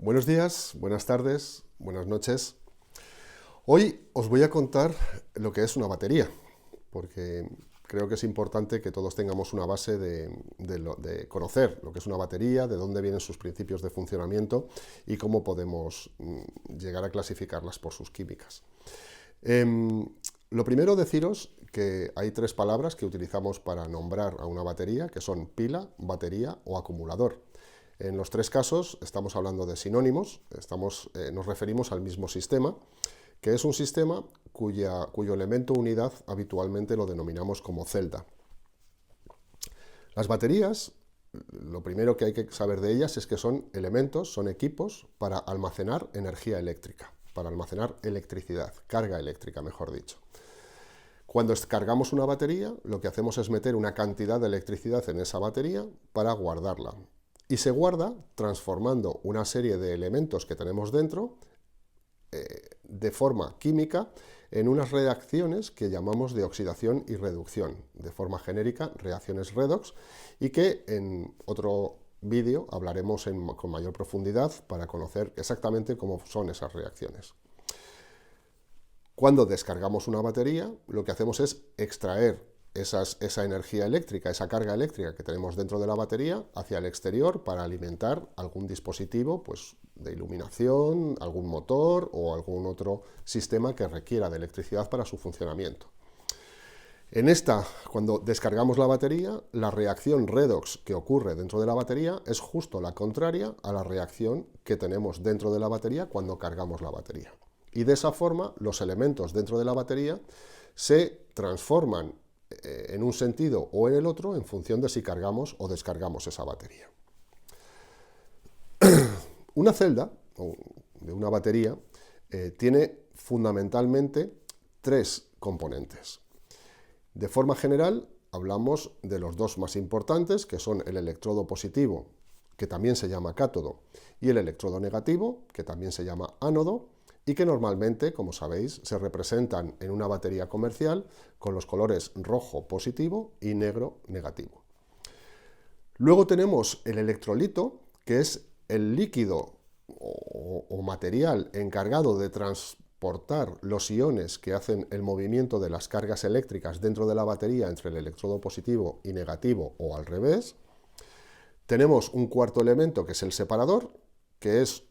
Buenos días, buenas tardes, buenas noches. Hoy os voy a contar lo que es una batería, porque creo que es importante que todos tengamos una base de conocer lo que es una batería, de dónde vienen sus principios de funcionamiento y cómo podemos llegar a clasificarlas por sus químicas. Lo primero, deciros que hay tres palabras que utilizamos para nombrar a una batería, que son pila, batería o acumulador. En los tres casos estamos hablando de sinónimos, nos referimos al mismo sistema, que es un sistema cuyo elemento unidad habitualmente lo denominamos como celda. Las baterías, lo primero que hay que saber de ellas es que son elementos, son equipos para almacenar energía eléctrica, para almacenar electricidad, carga eléctrica, mejor dicho. Cuando cargamos una batería, lo que hacemos es meter una cantidad de electricidad en esa batería para guardarla. Y se guarda transformando una serie de elementos que tenemos dentro de forma química en unas reacciones que llamamos de oxidación y reducción, de forma genérica, reacciones redox, y que en otro vídeo hablaremos con mayor profundidad para conocer exactamente cómo son esas reacciones. Cuando descargamos una batería, lo que hacemos es extraer esa energía eléctrica, esa carga eléctrica que tenemos dentro de la batería hacia el exterior para alimentar algún dispositivo pues, de iluminación, algún motor o algún otro sistema que requiera de electricidad para su funcionamiento. Cuando descargamos la batería, la reacción redox que ocurre dentro de la batería es justo la contraria a la reacción que tenemos dentro de la batería cuando cargamos la batería. Y de esa forma, los elementos dentro de la batería se transforman en un sentido o en el otro en función de si cargamos o descargamos esa batería. Una celda de una batería tiene fundamentalmente tres componentes. De forma general, hablamos de los dos más importantes, que son el electrodo positivo, que también se llama cátodo, y el electrodo negativo, que también se llama ánodo, y que normalmente, como sabéis, se representan en una batería comercial con los colores rojo positivo y negro negativo. Luego tenemos el electrolito, que es el líquido o material encargado de transportar los iones que hacen el movimiento de las cargas eléctricas dentro de la batería entre el electrodo positivo y negativo o al revés. Tenemos un cuarto elemento que es el separador, que es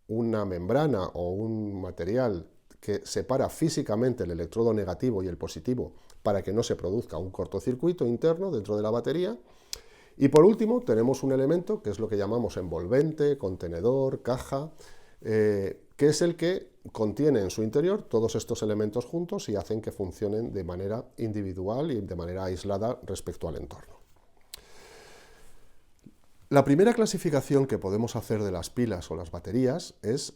una membrana o un material que separa físicamente el electrodo negativo y el positivo para que no se produzca un cortocircuito interno dentro de la batería. Y por último tenemos un elemento que es lo que llamamos envolvente, contenedor, caja, que es el que contiene en su interior todos estos elementos juntos y hacen que funcionen de manera individual y de manera aislada respecto al entorno. La primera clasificación que podemos hacer de las pilas o las baterías es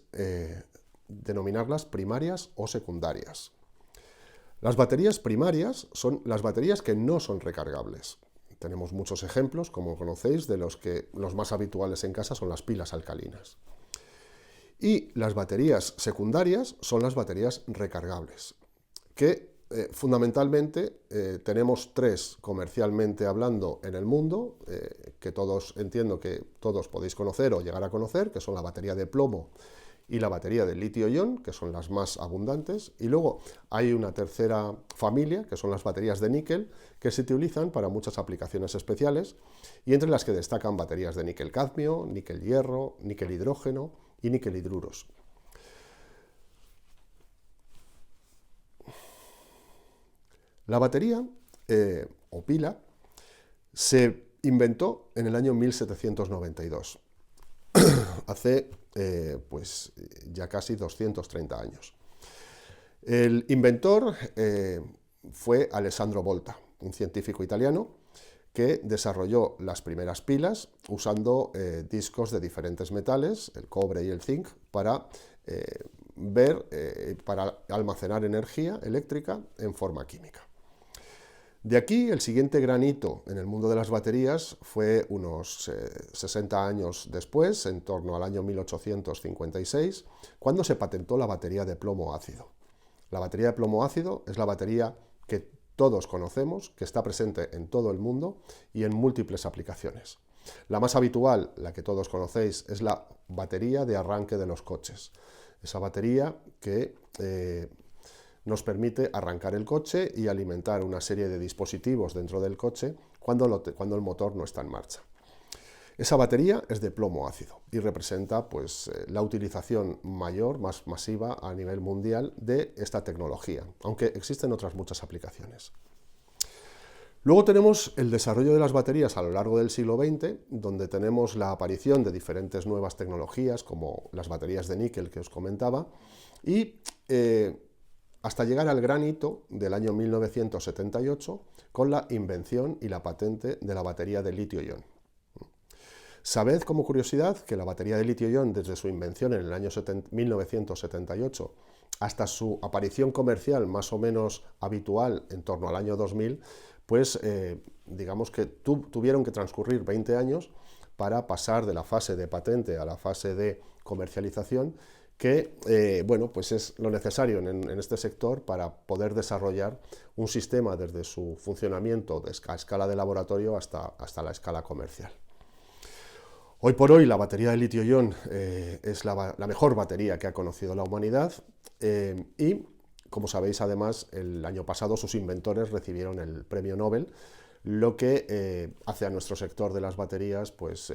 denominarlas primarias o secundarias. Las baterías primarias son las baterías que no son recargables. Tenemos muchos ejemplos, como conocéis, de los más habituales en casa son las pilas alcalinas. Y las baterías secundarias son las baterías recargables, que fundamentalmente tenemos tres comercialmente hablando en el mundo, que entiendo que todos podéis conocer o llegar a conocer, que son la batería de plomo y la batería de litio-ion, que son las más abundantes, y luego hay una tercera familia, que son las baterías de níquel, que se utilizan para muchas aplicaciones especiales, y entre las que destacan baterías de níquel-cadmio, níquel-hierro, níquel-hidrógeno y níquel-hidruros. La batería o pila se inventó en el año 1792, hace pues ya casi 230 años. El inventor fue Alessandro Volta, un científico italiano que desarrolló las primeras pilas usando discos de diferentes metales, el cobre y el zinc, para para almacenar energía eléctrica en forma química. De aquí, el siguiente gran hito en el mundo de las baterías fue unos 60 años después, en torno al año 1856, cuando se patentó la batería de plomo ácido. La batería de plomo ácido es la batería que todos conocemos, que está presente en todo el mundo y en múltiples aplicaciones. La más habitual, la que todos conocéis, es la batería de arranque de los coches. Esa batería que nos permite arrancar el coche y alimentar una serie de dispositivos dentro del coche cuando el motor no está en marcha. Esa batería es de plomo ácido y representa pues, la utilización mayor, más masiva a nivel mundial de esta tecnología, aunque existen otras muchas aplicaciones. Luego tenemos el desarrollo de las baterías a lo largo del siglo XX, donde tenemos la aparición de diferentes nuevas tecnologías, como las baterías de níquel que os comentaba, y hasta llegar al gran hito del año 1978, con la invención y la patente de la batería de litio-ion. Sabed, como curiosidad, que la batería de litio-ion, desde su invención en el año 1978 hasta su aparición comercial más o menos habitual en torno al año 2000, pues digamos que tuvieron que transcurrir 20 años para pasar de la fase de patente a la fase de comercialización, que bueno, pues es lo necesario en este sector para poder desarrollar un sistema desde su funcionamiento a escala de laboratorio hasta la escala comercial. Hoy por hoy la batería de litio-ion es la mejor batería que ha conocido la humanidad y, como sabéis, además, el año pasado sus inventores recibieron el premio Nobel, lo que hace a nuestro sector de las baterías pues,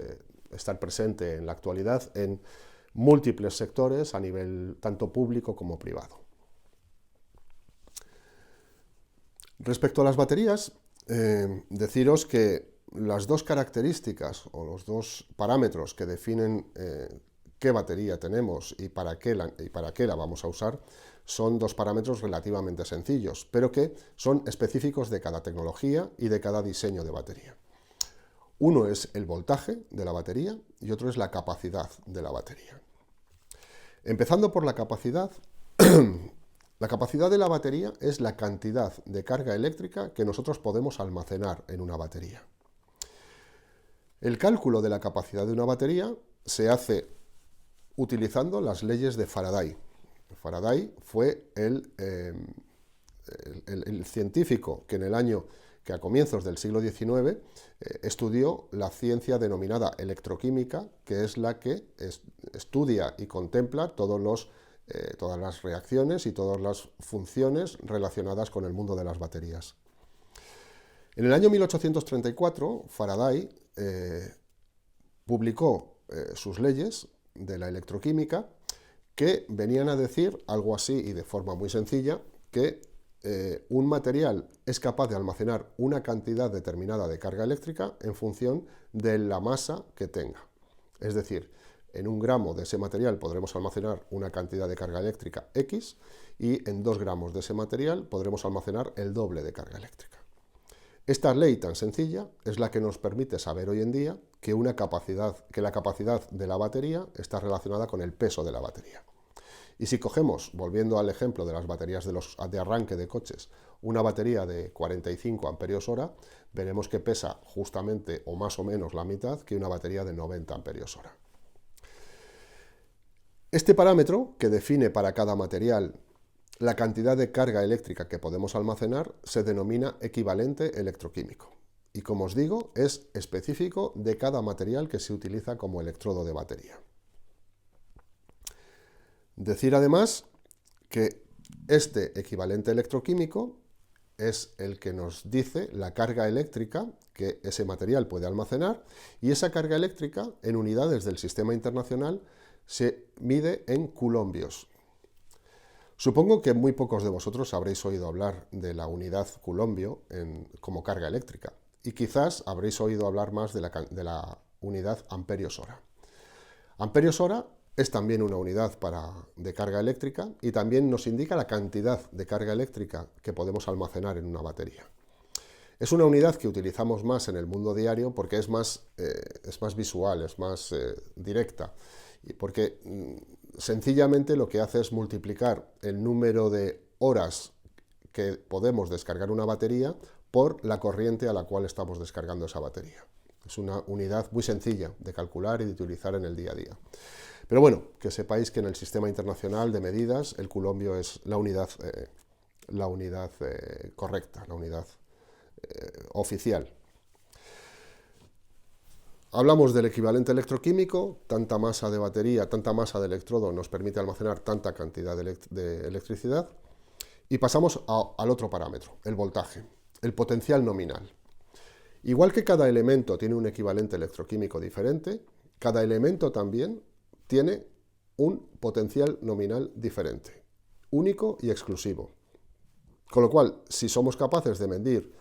estar presente en la actualidad en múltiples sectores a nivel tanto público como privado. Respecto a las baterías, deciros que las dos características o los dos parámetros que definen qué batería tenemos y para qué la vamos a usar son dos parámetros relativamente sencillos, pero que son específicos de cada tecnología y de cada diseño de batería. Uno es el voltaje de la batería y otro es la capacidad de la batería. Empezando por la capacidad, la capacidad de la batería es la cantidad de carga eléctrica que nosotros podemos almacenar en una batería. El cálculo de la capacidad de una batería se hace utilizando las leyes de Faraday. Faraday fue el científico que a comienzos del siglo XIX estudió la ciencia denominada electroquímica, que es la que estudia y contempla todas las reacciones y todas las funciones relacionadas con el mundo de las baterías. En el año 1834, Faraday publicó sus leyes de la electroquímica, que venían a decir algo así y de forma muy sencilla, que un material es capaz de almacenar una cantidad determinada de carga eléctrica en función de la masa que tenga. Es decir, en 1 gramo de ese material podremos almacenar una cantidad de carga eléctrica X y en 2 gramos de ese material podremos almacenar el doble de carga eléctrica. Esta ley tan sencilla es la que nos permite saber hoy en día que la capacidad de la batería está relacionada con el peso de la batería. Y si cogemos, volviendo al ejemplo de las baterías de arranque de coches, una batería de 45 amperios hora, veremos que pesa justamente o más o menos la mitad que una batería de 90 amperios hora. Este parámetro, que define para cada material la cantidad de carga eléctrica que podemos almacenar, se denomina equivalente electroquímico. Y como os digo, es específico de cada material que se utiliza como electrodo de batería. Decir además que este equivalente electroquímico es el que nos dice la carga eléctrica que ese material puede almacenar, y esa carga eléctrica en unidades del sistema internacional se mide en coulombios. Supongo que muy pocos de vosotros habréis oído hablar de la unidad coulombio como carga eléctrica, y quizás habréis oído hablar más de la unidad amperios hora. Amperios hora es también una unidad de carga eléctrica y también nos indica la cantidad de carga eléctrica que podemos almacenar en una batería. Es una unidad que utilizamos más en el mundo diario porque es más visual, es más directa, porque sencillamente lo que hace es multiplicar el número de horas que podemos descargar una batería por la corriente a la cual estamos descargando esa batería. Es una unidad muy sencilla de calcular y de utilizar en el día a día. Pero bueno, que sepáis que en el sistema internacional de medidas el coulombio es la unidad correcta, la unidad oficial. Hablamos del equivalente electroquímico, tanta masa de batería, tanta masa de electrodo nos permite almacenar tanta cantidad de electricidad. Y pasamos al otro parámetro, el voltaje, el potencial nominal. Igual que cada elemento tiene un equivalente electroquímico diferente, cada elemento también tiene un potencial nominal diferente, único y exclusivo. Con lo cual, si somos capaces de medir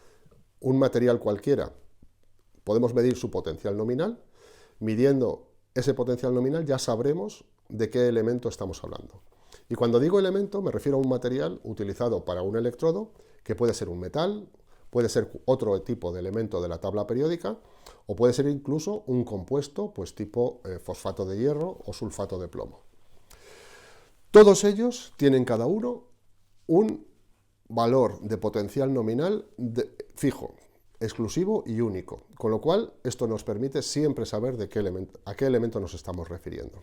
un material cualquiera, podemos medir su potencial nominal. Midiendo ese potencial nominal ya sabremos de qué elemento estamos hablando. Y cuando digo elemento me refiero a un material utilizado para un electrodo, que puede ser un metal, puede ser otro tipo de elemento de la tabla periódica, o puede ser incluso un compuesto, pues tipo fosfato de hierro o sulfato de plomo. Todos ellos tienen cada uno un valor de potencial nominal fijo, exclusivo y único, con lo cual esto nos permite siempre saber a qué elemento nos estamos refiriendo.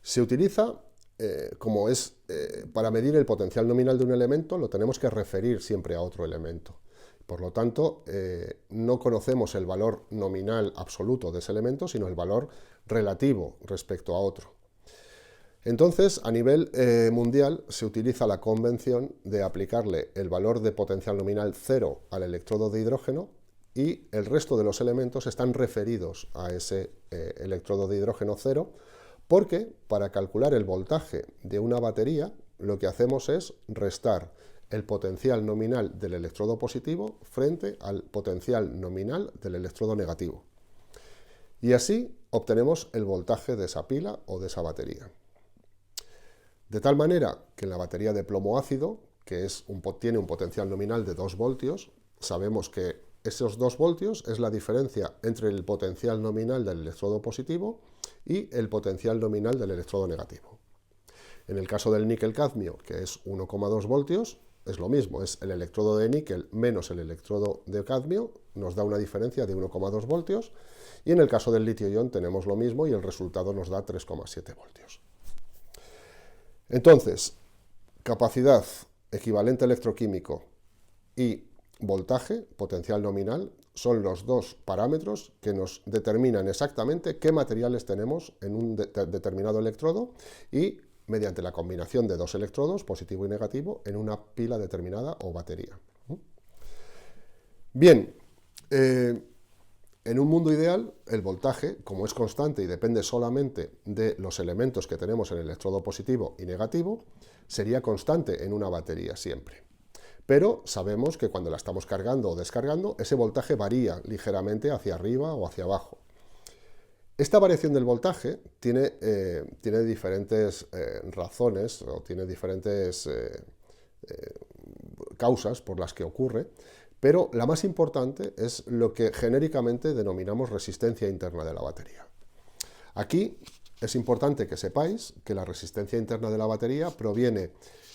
Se utiliza, para medir el potencial nominal de un elemento, lo tenemos que referir siempre a otro elemento. Por lo tanto, no conocemos el valor nominal absoluto de ese elemento, sino el valor relativo respecto a otro. Entonces, a nivel mundial, se utiliza la convención de aplicarle el valor de potencial nominal 0 al electrodo de hidrógeno, y el resto de los elementos están referidos a ese electrodo de hidrógeno 0, porque para calcular el voltaje de una batería lo que hacemos es restar el potencial nominal del electrodo positivo frente al potencial nominal del electrodo negativo. Y así obtenemos el voltaje de esa pila o de esa batería. De tal manera que en la batería de plomo ácido, que tiene un potencial nominal de 2 voltios, sabemos que esos 2 voltios es la diferencia entre el potencial nominal del electrodo positivo y el potencial nominal del electrodo negativo. En el caso del níquel-cadmio, que es 1,2 voltios, es lo mismo, es el electrodo de níquel menos el electrodo de cadmio, nos da una diferencia de 1,2 voltios, y en el caso del litio-ion tenemos lo mismo y el resultado nos da 3,7 voltios. Entonces, capacidad, equivalente electroquímico y voltaje, potencial nominal, son los dos parámetros que nos determinan exactamente qué materiales tenemos en un determinado electrodo y mediante la combinación de dos electrodos, positivo y negativo, en una pila determinada o batería. Bien, en un mundo ideal, el voltaje, como es constante y depende solamente de los elementos que tenemos en el electrodo positivo y negativo, sería constante en una batería siempre. Pero sabemos que cuando la estamos cargando o descargando, ese voltaje varía ligeramente hacia arriba o hacia abajo. Esta variación del voltaje tiene diferentes razones o tiene diferentes causas por las que ocurre, pero la más importante es lo que genéricamente denominamos resistencia interna de la batería. Aquí es importante que sepáis que la resistencia interna de la batería proviene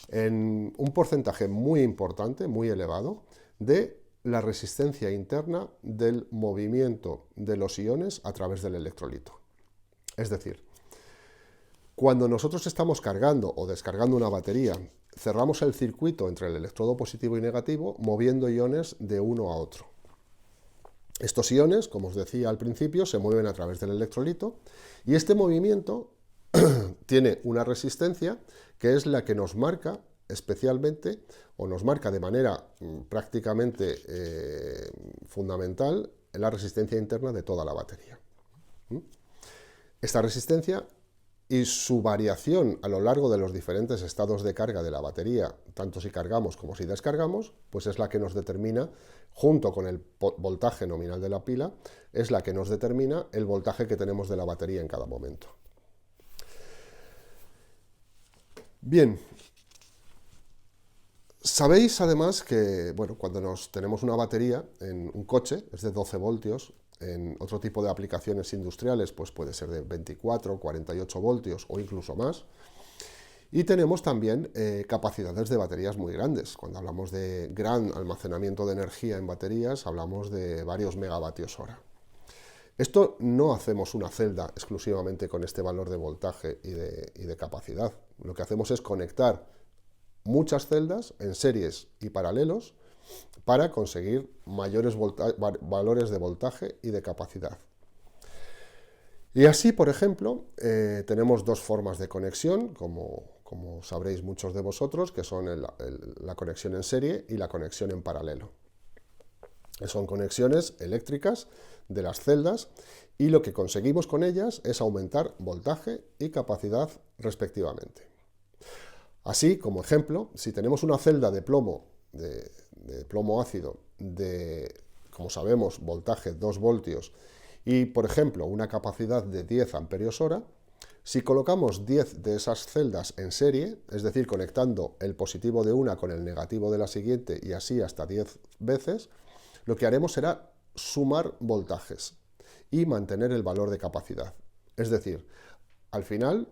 en un porcentaje muy importante, muy elevado, de la resistencia interna del movimiento de los iones a través del electrolito. Es decir, cuando nosotros estamos cargando o descargando una batería, cerramos el circuito entre el electrodo positivo y negativo moviendo iones de uno a otro. Estos iones, como os decía al principio, se mueven a través del electrolito y este movimiento tiene una resistencia que es la que nos marca especialmente o nos marca de manera prácticamente fundamental la resistencia interna de toda la batería. Esta resistencia y su variación a lo largo de los diferentes estados de carga de la batería, tanto si cargamos como si descargamos, pues es la que nos determina, junto con el voltaje nominal de la pila, es la que nos determina el voltaje que tenemos de la batería en cada momento. Bien, sabéis además que cuando tenemos una batería en un coche es de 12 voltios, en otro tipo de aplicaciones industriales pues puede ser de 24, 48 voltios o incluso más. Y tenemos también capacidades de baterías muy grandes. Cuando hablamos de gran almacenamiento de energía en baterías, hablamos de varios megavatios hora. Esto no hacemos una celda exclusivamente con este valor de voltaje y de capacidad. Lo que hacemos es conectar muchas celdas en series y paralelos para conseguir mayores valores de voltaje y de capacidad. Y así, por ejemplo, tenemos dos formas de conexión, como sabréis muchos de vosotros, que son la conexión en serie y la conexión en paralelo. Son conexiones eléctricas de las celdas y lo que conseguimos con ellas es aumentar voltaje y capacidad respectivamente. Así, como ejemplo, si tenemos una celda de plomo ácido de, como sabemos, voltaje 2 voltios y, por ejemplo, una capacidad de 10 amperios hora, si colocamos 10 de esas celdas en serie, es decir, conectando el positivo de una con el negativo de la siguiente y así hasta 10 veces, lo que haremos será sumar voltajes y mantener el valor de capacidad. Es decir, al final,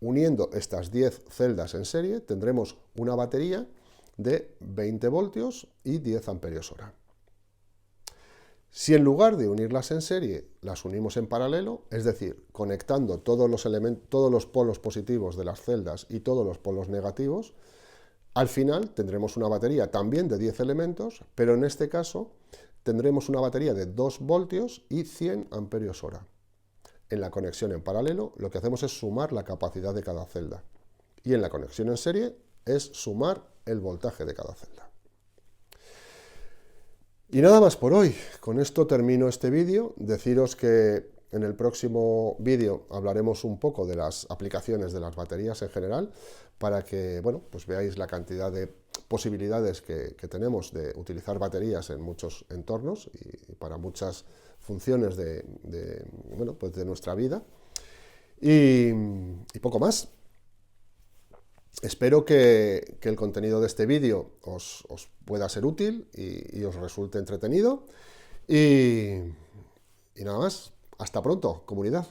uniendo estas 10 celdas en serie, tendremos una batería de 20 voltios y 10 amperios hora. Si en lugar de unirlas en serie, las unimos en paralelo, es decir, conectando todos los polos positivos de las celdas y todos los polos negativos, al final tendremos una batería también de 10 elementos, pero en este caso tendremos una batería de 2 voltios y 100 amperios hora. En la conexión en paralelo lo que hacemos es sumar la capacidad de cada celda. Y en la conexión en serie es sumar el voltaje de cada celda. Y nada más por hoy. Con esto termino este vídeo. Deciros que en el próximo vídeo hablaremos un poco de las aplicaciones de las baterías en general, para que pues veáis la cantidad de posibilidades que tenemos de utilizar baterías en muchos entornos y para muchas funciones de nuestra vida. Y poco más. Espero que el contenido de este vídeo os pueda ser útil y os resulte entretenido. Y nada más. Hasta pronto, comunidad.